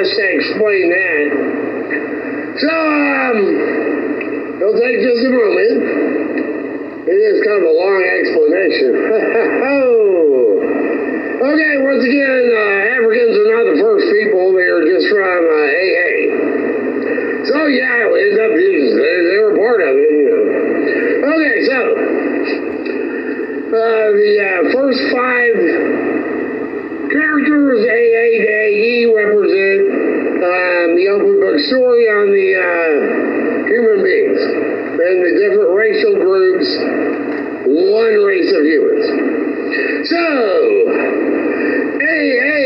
much to explain that. So, it'll take just a moment. It is kind of a long explanation. Okay, once again, Africans are not the first people. They are just from AA. So, yeah, they were part of it, you know. Okay, so, the first 5 characters, AA to AE, represent the open book story on the human beings and the different racial groups, one race of humans. So, AA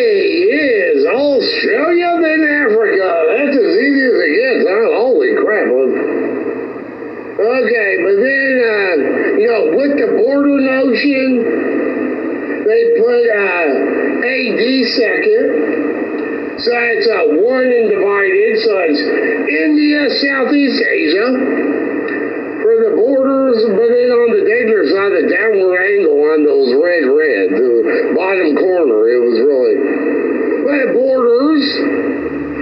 is Australia then Africa. That's as easy as it gets, huh? Holy crap. Okay, but then, with the border notion, they put AD second. So it's 1 and divided. So it's India, Southeast Asia for the borders, but then on the danger side, the downward angle on those red, the bottom corner, it was really borders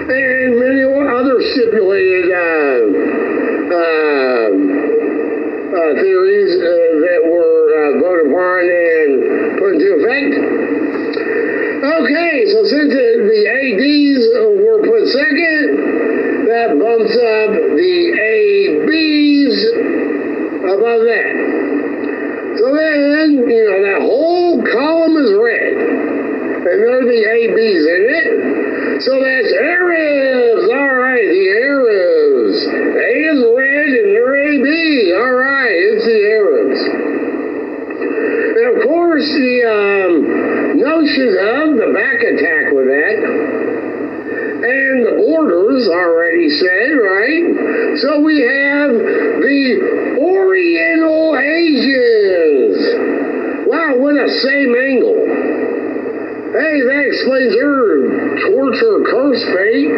and many other stipulated theories that were voted upon and put into effect. Okay, so since the ADs were put second, that bumps up the ABs above that. So then, that whole column is red. And there are the ABs in it. So that's Arabs. All right, the Arabs. A is red and they're AB. All right, it's the Arabs. And of course, the notion of the back attack with that. And the borders already said, right? So we have the Oriental Asians. Wow, what a same angle. Hey, that explains your torture curse fate.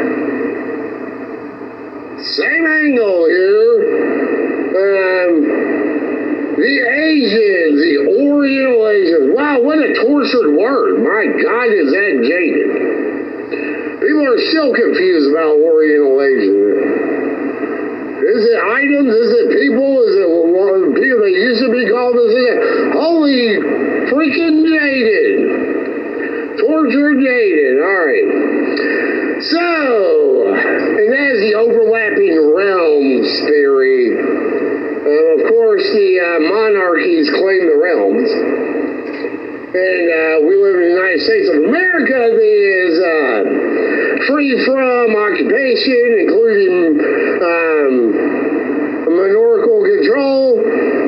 Same angle here. The Asians, the Oriental Asians. Wow, what a tortured word. My God, is that jaded. People are still confused about Oriental Asians. Is it items? Is it people? Is it people that used to be called this? Holy freaking jaded. Torture jaded. All right. So, and that is the overlapping realms theory. Of course, the monarchies claim the realms. And we live in the United States of America that is free from occupation, including monarchical control.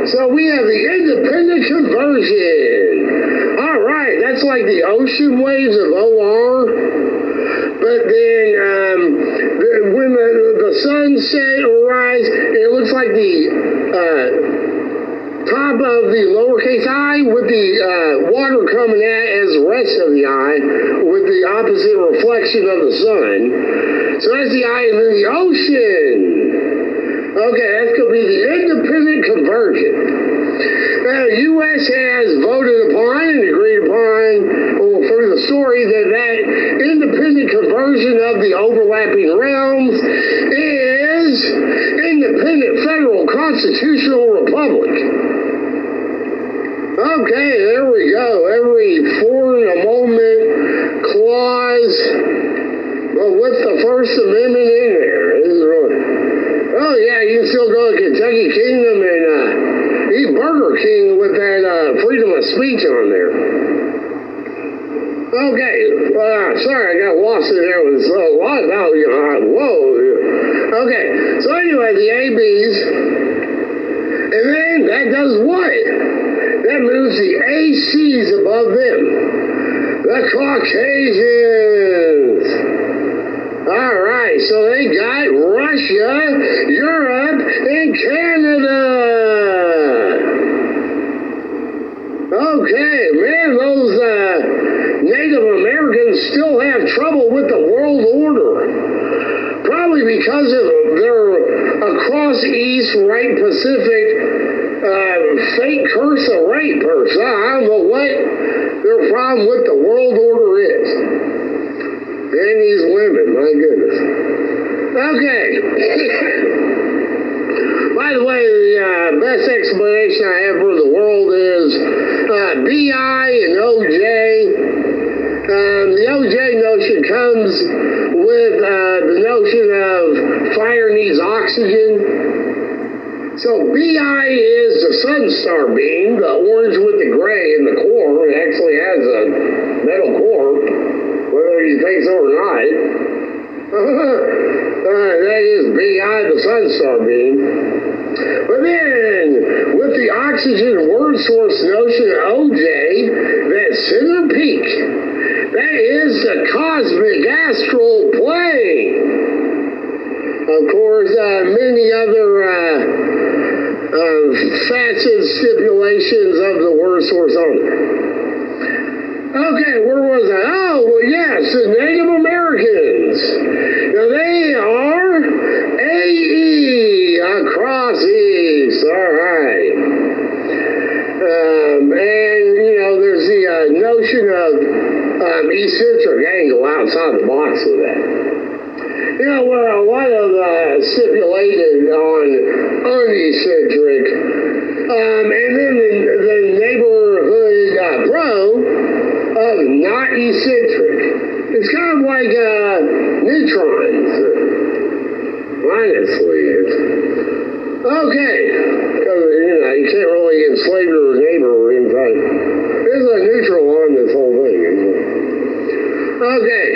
So we have the independent conversion. All right, that's like the ocean waves of OR. But then when the sun set or rise, it looks like the top of the lowercase I with the water coming at as the rest of the eye with the opposite reflection of the sun. So that's the eye and then the ocean. Okay, that's going to be the independent conversion. Now, the U.S. has voted upon and agreed upon, for the story, that independent conversion of the overlapping realms is independent federal constitutional republic. Okay, there we go. Every foreign moment clause, but with the First Amendment in there. Oh yeah, you can still go to Kentucky Kingdom and eat Burger King with that freedom of speech on there. Okay, sorry, I got lost in there with a lot about, whoa. Okay, so anyway, the ABs, and then that does what? That moves the ACs above them. The Caucasians. All right, so they got Russia, Europe, and Canada. Okay, man, those Native Americans still have trouble with the world order. Probably because of their across East, right Pacific, fake curse of rape or something. I don't know what their problem with the world order is. And these women, my goodness. Okay. By the way, the best explanation I have for the world is BI and OJ. The OJ notion comes with the notion of fire needs oxygen. So BI is the sun star beam, the orange with the gray in the core. It actually has a metal core, whether you think so or not. That is BI, the sun star beam. But then, with the oxygen word source notion of OJ, that center peak, that is the cosmic astral plane. Of course, many other facet stipulations of the word source owner. Okay, where was I? Oh, well, yes, the Native Americans. Now, they are AE across East. All right. And, there's the notion of eccentric angle outside the box of that. Where a lot of stipulated on uneccentric. And then the neighborhood pro of not eccentric. It's kind of like neutrons. Honestly. Okay. Because, you can't really enslave your neighbor or anything. There's a neutral on this whole thing. Okay.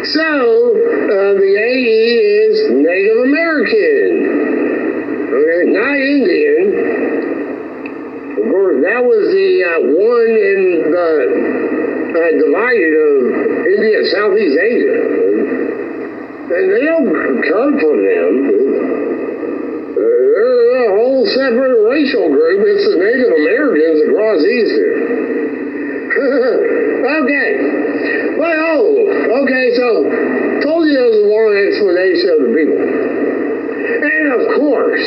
So, the AE is Native American. Okay, not Indian. Of course, that was the one in the divided of India, Southeast Asia. And they don't come from them. They're a whole separate racial group. It's the Native Americans across Eastern. Okay. Well, okay, so told you there was a long explanation of the people. And of course,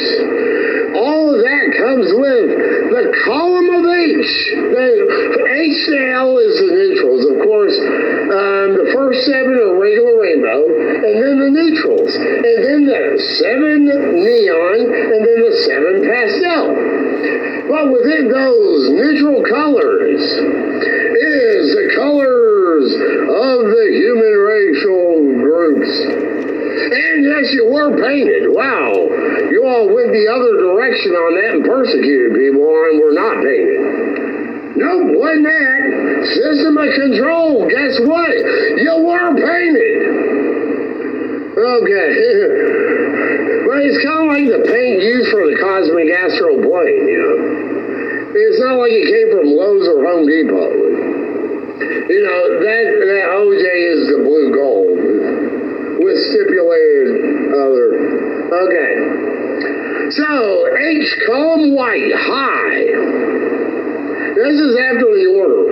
all of that comes with the column of H. The H to L is the neutrals. Of course, the first 7 are regular rainbow, and then the neutrals, and then the 7 neon, and then the 7 pastel. But within those neutral colors is the colors of the human racial groups. And yes, you were painted. Wow. You all went the other direction on that and persecuted people and were not painted. Nope, wasn't that. System of control. Guess what? You were painted. Okay. Well, it's kind of like the paint used for the cosmic astral plane, It's not like it came from Lowe's or Home Depot. That OJ is the blue gold with stipulated other. Okay. So, H column white, high. This is after the order.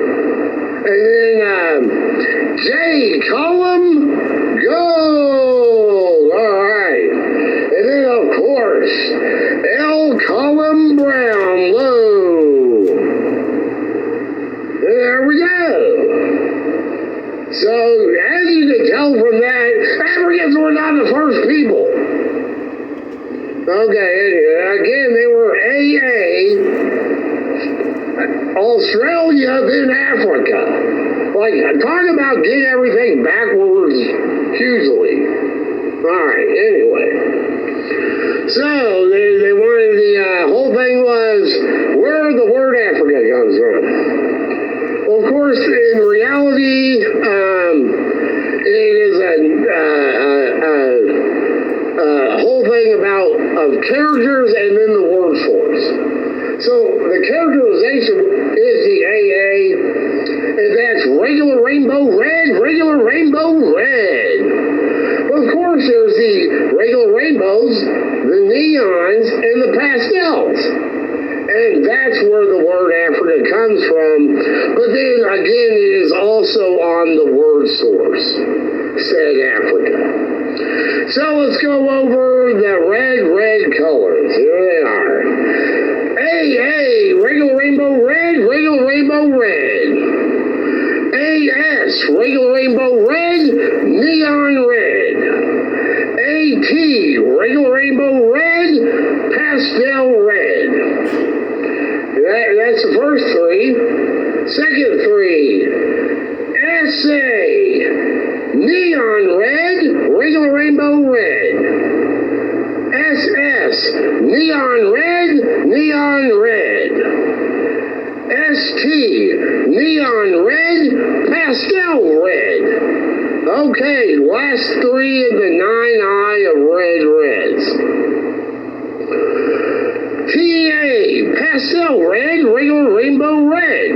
And then J column gold. All right. And then, of course, L column brown, low. There we go. So, as you can tell from that, Africans were not the first people. Okay, again, they were AA, Australia, then Africa. Like, talk about getting everything backwards hugely. Alright, anyway. So, they wanted the whole thing was where the word Africa comes from. Well, of course, in reality, it is a whole thing of characters and then the word source. So the characterization is the AA, and that's regular rainbow red, regular rainbow red. But of course, there's the regular rainbows, the neons, and the pastels. And that's where the word Africa comes from. But then again, it is also on the word source, said Africa. So let's go over the red colors. Here they are. AA, regular rainbow red, regular rainbow red. AS, regular rainbow red, neon red. AT, neon red, regular rainbow red. SS, neon red, neon red. ST, neon red, pastel red. Okay, last three of the 9I of red reds. TA, pastel red, regular rainbow red.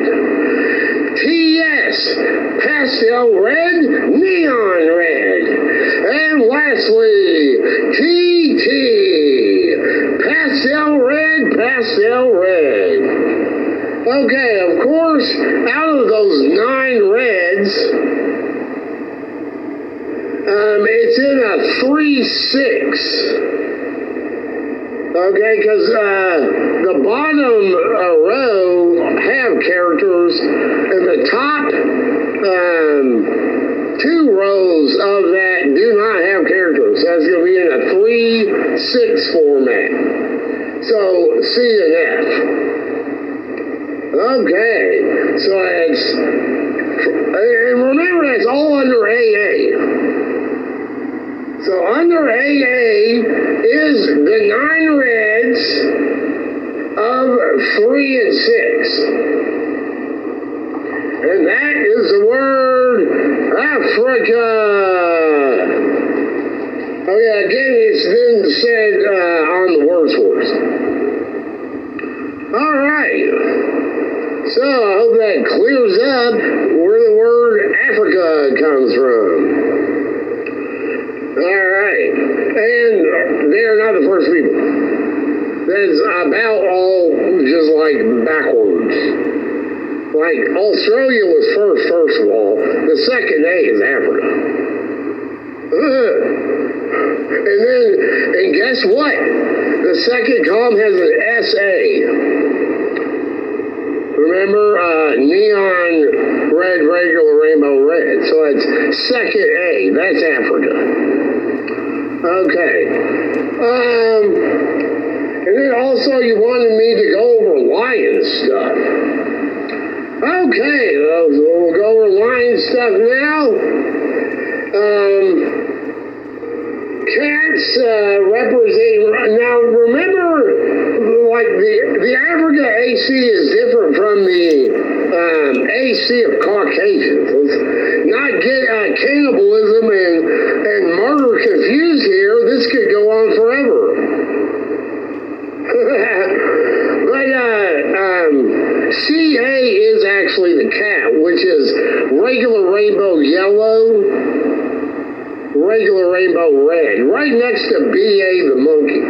TS, pastel red, neon red. And lastly, TT, pastel red, pastel red. Okay, of course, out of those 9 reds, it's in a 3-6. Okay, because the bottom row have characters, and the top 2 rows of that do not have characters. That's going to be in a 3-6 format. So C and F. Okay, so it's, and remember that's all under AA. So under AA is the 9 reds of 3 and 6. And that is the word Africa. Oh yeah, again it's been said on the word source. Alright. So I hope that clears up where the word Africa comes from. Alright, and they are not the first people. That's about all just like backwards. Like Australia was first of all. The second A is Africa. And guess what? The second column has an SA. Remember, neon red, regular rainbow red. So it's second A. That's Africa. Okay. And then also you wanted me to go over lion stuff. Okay, we'll go over lion stuff now. Cats represent, now remember, like the Africa AC is different from the AC of Caucasians. Let's not get cannibalism and murder confused here. This could go on forever. But CA is actually the cat, which is regular rainbow yellow, regular rainbow red, right next to BA the monkey.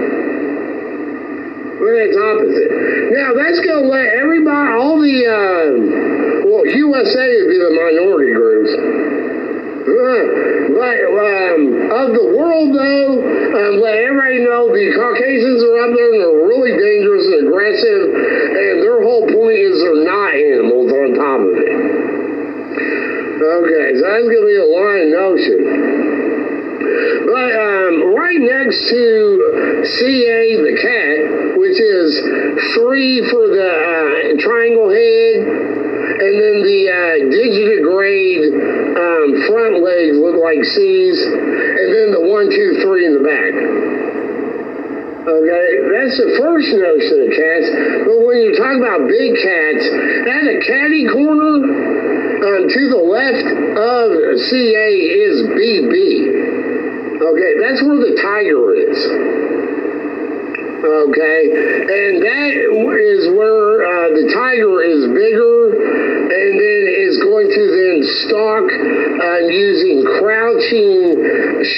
Well, it's opposite. Now, that's going to let everybody, all the, well, USA would be the minority groups. But of the world, though, let everybody know the Caucasians are up there and they're really dangerous and aggressive, and their whole point is they're not animals on top of it. Okay, so that's going to be a lion notion. But right next to CA the cat, which is 3 for the triangle head, and then the digitigrade front legs look like C's, and then the 1, 2, 3 in the back. Okay, that's the first notion of cats. But when you talk about big cats, at a catty corner to the left of CA is BB. Okay, that's where the tiger is. Okay, and that is where the tiger is bigger, and then is going to then stalk using crouching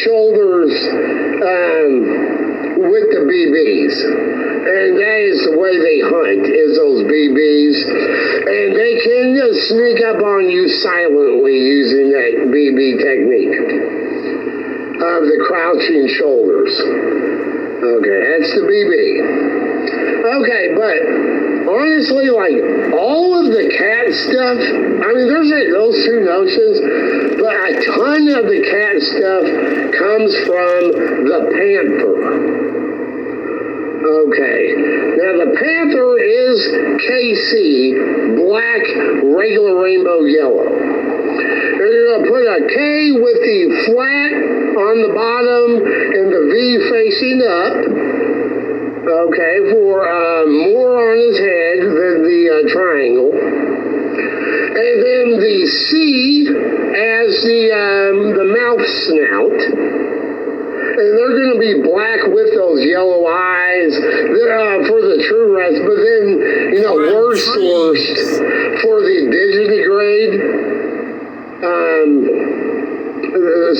shoulders with the BBs. And that is the way they hunt, is those BBs. And they can just sneak up on you silently using that BB technique of the crouching shoulders. Okay, that's the BB. Okay, but honestly, like, all of the cat stuff, I mean, there's those 2 notions, but a ton of the cat stuff comes from the panther. Okay, now the panther is KC, black, regular rainbow yellow. And you're going to put a K with the flat on the bottom and the V facing up. Okay, for more on his head than the triangle. And then the C as the mouth snout. And they're going to be black with those yellow eyes for the true rats. But then, word sourced for the digitigrade,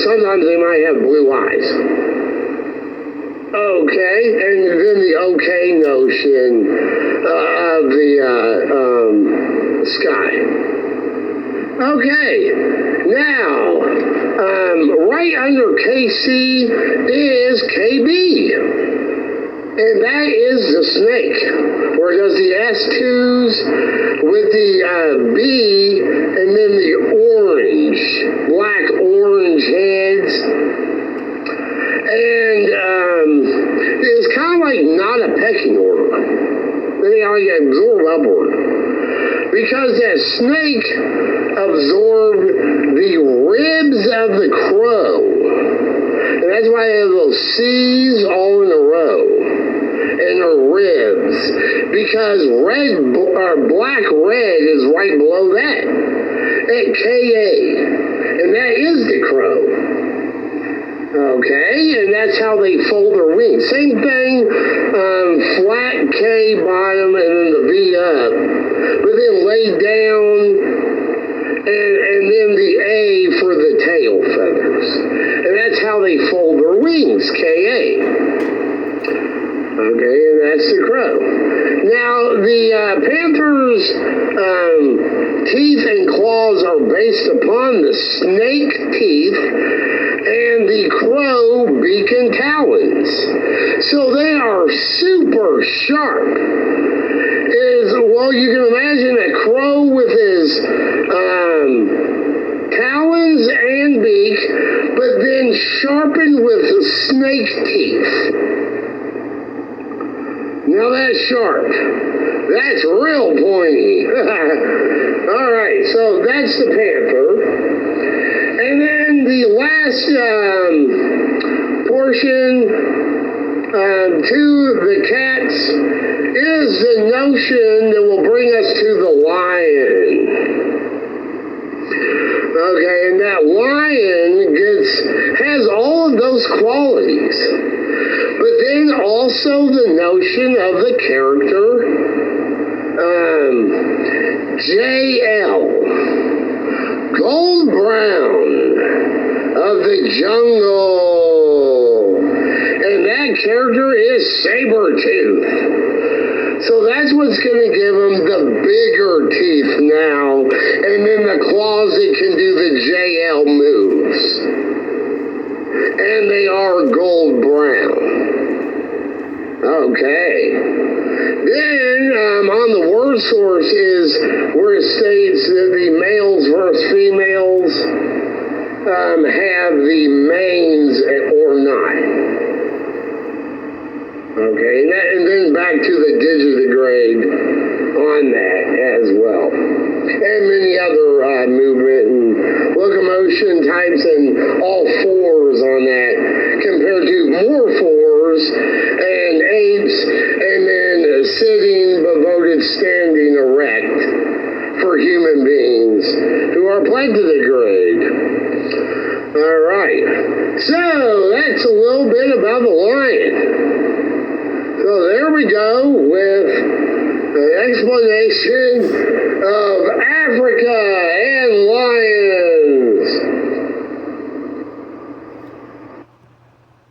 sometimes they might have blue eyes. Okay, and then the okay notion of the sky. Okay, now, right under KC is KB, and that is the snake, where it does the S2s with the B, and then the orange, black-orange heads, and it's kind of like not a pecking order. They like absorb upward. Because that snake absorbed the ribs of the crow. And that's why they have those C's all in a row. And their ribs. Because black red is right below that. At KA. And that is the crow. Okay, and that's how they fold their wings. Same thing, flat K bottom and then the V up. But then lay down and then the A for the tail feathers. And that's how they fold their wings, KA. Okay, and that's the crow. Now, the panther's teeth and claws are based upon the snake teeth and the crow beak and talons. So they are super sharp. You can imagine a crow with his talons and beak, but then sharpened with snake teeth. Now that's sharp. That's real pointy. All right, so that's the panther. And then the last portion to the cats is the notion that will bring us to the lion. Okay, and that lion has all of those qualities. But then also the notion of the character JL, Gold Brown of the jungle. And that character is Sabretooth. So that's what's going to give him the bigger teeth now. And then the claws that can do the JL moves. And they are gold brown. Okay. Then on the word source is where it states that the males versus females have the manes or not. Okay, and then back to the digitigrade on that as well. And many other movement and locomotion types and all fours on that compared to more fours and apes and then sitting but voted standing erect for human beings who are plantigrade. All right, so that's a little bit about the lion. So there we go with an explanation of Africa and lion.